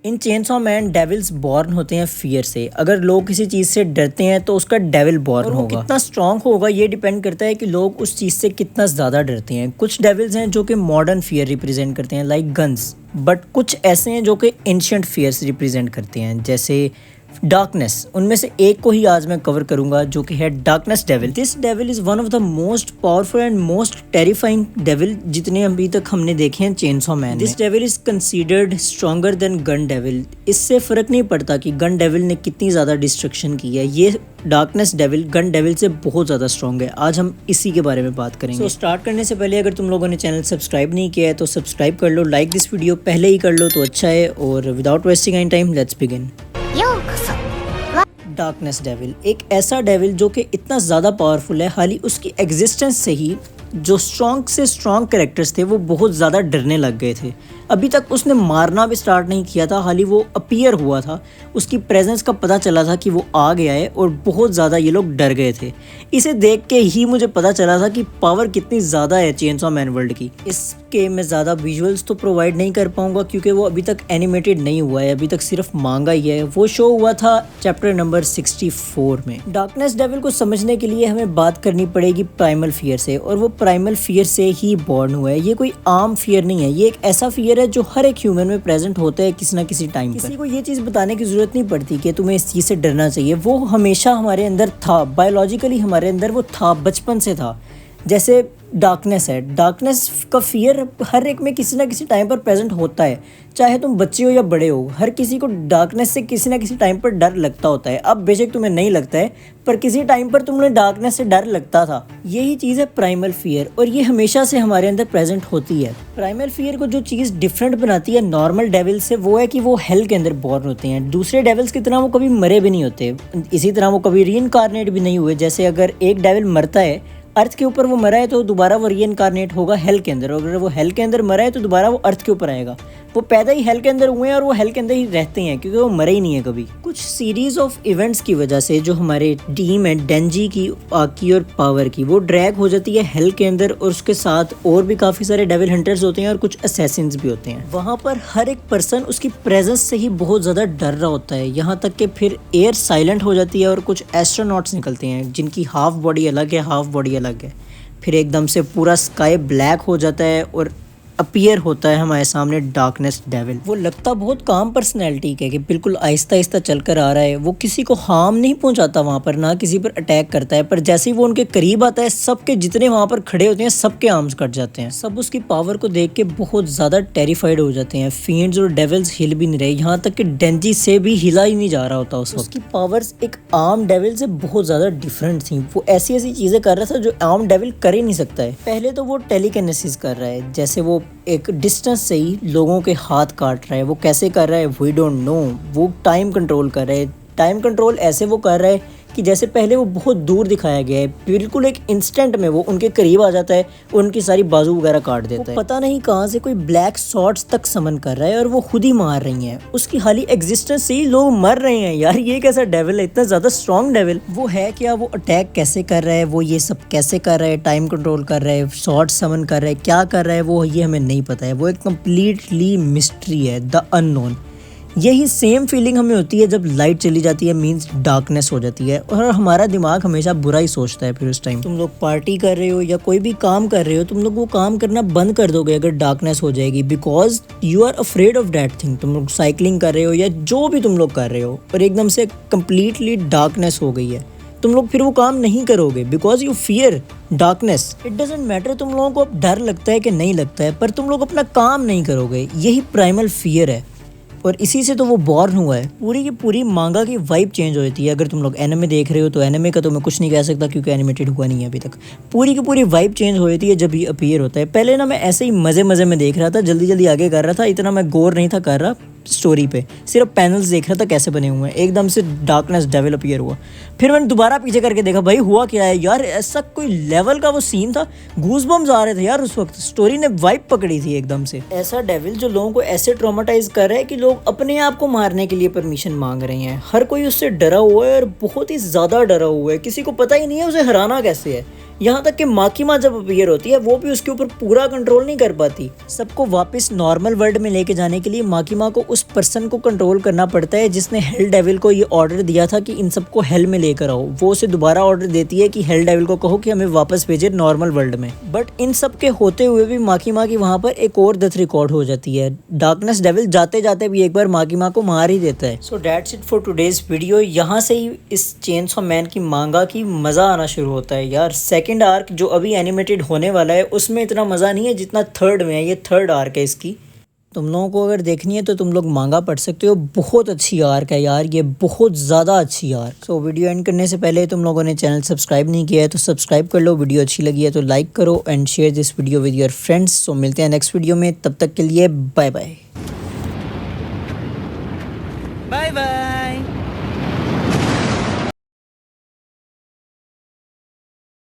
इन chainsaw man devils born होते हैं fear से। अगर लोग किसी चीज़ से डरते हैं तो उसका डेविल बॉर्न होगा। कितना स्ट्रांग होगा ये डिपेंड करता है कि लोग उस चीज़ से कितना ज़्यादा डरते हैं। कुछ डेविल्स हैं जो कि मॉडर्न फियर रिप्रेजेंट करते हैं लाइक गन्स, बट कुछ ऐसे हैं जो कि एंशिएंट फियर्स रिप्रेजेंट करते हैं जैसे डार्कनेस। उनमें से एक को ही आज मैं कवर करूंगा जो कि है darkness devil. This devil is one of the most powerful and most terrifying devil जितने अभी तक हमने देखे हैं chainsaw man. This devil is considered stronger than gun devil. इससे फ़र्क नहीं पड़ता कि गन डेविल ने कितनी ज़्यादा डिस्ट्रक्शन की है, ये डार्कनेस डेविल गन डेविल से बहुत ज़्यादा स्ट्रॉन्ग है। आज हम इसी के बारे में बात करेंगे। स्टार्ट करने से पहले अगर तुम लोगों ने चैनल सब्सक्राइब नहीं किया है तो सब्सक्राइब कर लो, लाइक दिस वीडियो पहले ही कर लो तो अच्छा है। और without wasting any time let's begin. Darkness devil एक ऐसा डेविल जो कि इतना ज़्यादा पावरफुल है, हाल ही उसकी एग्जिस्टेंस से ही जो स्ट्रॉन्ग से स्ट्रॉन्ग कैरेक्टर्स थे वो बहुत ज़्यादा डरने लग गए थे। अभी तक उसने मारना भी स्टार्ट नहीं किया था, हाल ही वो अपीयर हुआ था, उसकी प्रेजेंस का पता चला था कि वो आ गया है और बहुत ज़्यादा ये लोग डर गए थे। इसे देख के ही मुझे पता चला था कि पावर कितनी ज़्यादा है चेनसॉ मैन वर्ल्ड की। इसके मैं ज़्यादा विजुअल्स तो प्रोवाइड नहीं कर पाऊँगा क्योंकि वो अभी तक एनिमेटेड नहीं हुआ है, अभी तक सिर्फ मांगा ही है। वो शो हुआ था चैप्टर नंबर 64 में। डार्कनेस डेविल को समझने के लिए हमें बात करनी पड़ेगी प्राइमल फियर से, और वो प्राइमल फियर से ही बॉर्न हुआ है। ये कोई आम फियर नहीं है, ये एक ऐसा फियर है जो हर एक ह्यूमन में प्रेजेंट होता है किसी ना किसी टाइम पर। किसी को ये चीज़ बताने की जरूरत नहीं पड़ती कि तुम्हें इस चीज़ से डरना चाहिए, वो हमेशा हमारे अंदर था, बायोलॉजिकली हमारे अंदर वो था, बचपन से था। जैसे डार्कनेस है, डार्कनेस का फियर हर एक में किसी ना किसी टाइम पर प्रेजेंट होता है, चाहे तुम बच्चे हो या बड़े हो, हर किसी को डार्कनेस से किसी ना किसी टाइम पर डर लगता होता है। अब बेशक तुम्हें नहीं लगता है पर किसी टाइम पर तुम्हें डार्कनेस से डर लगता था। यही चीज़ है प्राइमल फियर, और ये हमेशा से हमारे अंदर प्रेजेंट होती है। प्राइमल फियर को जो चीज़ डिफरेंट बनाती है नॉर्मल डेविल से वो है कि वो हेल के अंदर बॉर्न होते हैं। दूसरे डेविल्स की तरह वो कभी मरे भी नहीं होते, इसी तरह वो कभी रीइंकारनेट भी नहीं हुए। जैसे अगर एक डेविल मरता है अर्थ के ऊपर, वो मरा है तो दोबारा वो रीइंकारनेट होगा हेल के अंदर, और अगर वो हेल के अंदर मरा है तो दोबारा वो अर्थ के ऊपर आएगा। वो पैदा ही हेल के अंदर हुए हैं और वो हेल के अंदर ही रहते हैं क्योंकि वो मरे ही नहीं है कभी। कुछ सीरीज ऑफ इवेंट्स की वजह से जो हमारे टीम है डेंजी की, आकी और पावर की, वो ड्रैग हो जाती है हेल के अंदर, और उसके साथ और भी काफ़ी सारे डेविल हंटर्स होते हैं और कुछ असैसिन्स भी होते हैं। वहाँ पर हर एक पर्सन उसकी प्रेजेंस से ही बहुत ज़्यादा डर रहा होता है, यहाँ तक कि फिर एयर साइलेंट हो जाती है और कुछ एस्ट्रोनॉट्स निकलते हैं जिनकी हाफ बॉडी अलग है, हाफ बॉडी अलग है। फिर एकदम से पूरा स्काई ब्लैक हो जाता है और अपीयर होता है हमारे सामने डार्कनेस डेविल। वो लगता बहुत काम पर्सनैलिटी के कि बिल्कुल आहिस्ता आहिस्ता चल कर आ रहा है, वो किसी को हार्म नहीं पहुंचाता वहाँ पर, ना किसी पर अटैक करता है, पर जैसे ही वो उनके करीब आता है सबके जितने वहाँ पर खड़े होते हैं सबके आर्म्स कट जाते हैं। सब उसकी पावर को देख के बहुत ज़्यादा टेरिफाइड हो जाते हैं। फिएंड्स और डेविल्स हिल भी नहीं रहे, यहाँ तक कि डेंजी से भी हिला ही नहीं जा रहा होता उस वक्त। उसकी पावर्स एक आम डेविल से बहुत ज़्यादा डिफरेंट थी। वो ऐसी ऐसी चीज़ें कर रहा था जो आम डेविल कर ही नहीं सकता है। पहले तो वो टेलीकिनेसिस कर रहा है, जैसे वो एक डिस्टेंस से ही लोगों के हाथ काट रहा है। वो कैसे कर रहा है वी डोंट नो। वो टाइम कंट्रोल कर रहा है। टाइम कंट्रोल ऐसे वो कर रहा है कि जैसे पहले वो बहुत दूर दिखाया गया है, बिल्कुल एक इंस्टेंट में वो उनके करीब आ जाता है, उनकी सारी बाजू वगैरह काट देता है। पता नहीं कहाँ से कोई ब्लैक शॉट्स तक समन कर रहा है और वो खुद ही मार रही हैं। उसकी हाली एग्जिस्टेंस से ही लोग मर रहे हैं। यार ये कैसा डेविल है, इतना ज़्यादा स्ट्रॉन्ग डेविल वो है क्या? वो अटैक कैसे कर रहा है, वो ये सब कैसे कर रहा है, टाइम कंट्रोल कर रहा है, शॉट्स समन कर रहा है, क्या कर रहा है वो, ये हमें नहीं पता है। वो एक कम्प्लीटली मिस्ट्री है, द अननोन। यही सेम फीलिंग हमें होती है जब लाइट चली जाती है, मींस डार्कनेस हो जाती है, और हमारा दिमाग हमेशा बुरा ही सोचता है। फिर उस टाइम तुम लोग पार्टी कर रहे हो या कोई भी काम कर रहे हो, तुम लोग वो काम करना बंद कर दोगे अगर डार्कनेस हो जाएगी, because you are afraid of that thing. तुम लोग साइकिलिंग कर रहे हो या जो भी तुम लोग कर रहे हो और एकदम से कम्प्लीटली डार्कनेस हो गई है, तुम लोग फिर वो काम नहीं करोगे because you fear darkness. It doesn't matter तुम लोगों को अब डर लगता है कि नहीं लगता है, पर तुम लोग अपना काम नहीं करोगे। यही प्राइमल फियर है और इसी से तो वो बॉर्न हुआ है। पूरी की पूरी मांगा की वाइब चेंज हो जाती है। अगर तुम लोग एनिमे देख रहे हो तो एनिमे का तो मैं कुछ नहीं कह सकता क्योंकि एनिमेटेड हुआ नहीं है अभी तक। पूरी की पूरी वाइब चेंज हो जाती है जब ये अपीयर होता है। पहले ना मैं ऐसे ही मज़े मज़े में देख रहा था, जल्दी जल्दी आगे कर रहा था, इतना मैं गौर नहीं था कर रहा स्टोरी पे, सिर्फ पैनल्स देख रहा था कैसे बने हुए हैं। एकदम से डार्कनेस डेविल अपीयर हुआ, फिर मैंने दोबारा पीछे करके देखा भाई हुआ क्या है यार। ऐसा कोई लेवल का वो सीन था, गूज़बम्स आ रहे थे यार उस वक्त। स्टोरी ने वाइब पकड़ी थी एकदम से। ऐसा डेविल जो लोगों को ऐसे ट्रॉमेटाइज कर रहा है कि लोग अपने आप को मारने के लिए परमिशन मांग रहे हैं। हर कोई उससे डरा हुआ है और बहुत ही ज़्यादा डरा हुआ है, किसी को पता ही नहीं है उसे हराना कैसे है। यहाँ तक कि माकिमा जब अपीयर होती है वो भी उसके ऊपर पूरा कंट्रोल नहीं कर पाती। सबको वापस नॉर्मल वर्ल्ड में लेके जाने के लिए माकिमा को उस पर्सन को कंट्रोल करना पड़ता है जिसने हेल डेविल को ये ऑर्डर दिया था कि इन सबको हेल में लेकर आओ। वो उसे दोबारा ऑर्डर देती है कि हेल डेविल को कहो कि हमें वापस भेजे नॉर्मल वर्ल्ड में। बट इन सब के होते हुए भी माकिमा की वहाँ पर एक और डेथ रिकॉर्ड हो जाती है। डार्कनेस डेविल जाते जाते भी एक बार माकिमा को मार ही देता है। So that's it for today's video. यहाँ से ही इस चेनसॉ मैन की मांगा की मजा आना शुरू होता है यार। सेकंड आर्क जो अभी एनिमेटेड होने वाला है उसमें इतना मजा नहीं है जितना थर्ड में है। ये थर्ड आर्क है इसकी। तुम लोगों को अगर देखनी है तो तुम लोग मांगा पढ़ सकते हो। बहुत अच्छी आर्क है यार, ये बहुत ज़्यादा अच्छी आर्क। सो वीडियो एंड करने से पहले तुम लोगों ने चैनल सब्सक्राइब नहीं किया है तो सब्सक्राइब कर लो। वीडियो अच्छी लगी है तो लाइक करो and share this video with your friends. So मिलते हैं नेक्स्ट वीडियो में, तब तक के लिए बाय बाय। Bye bye.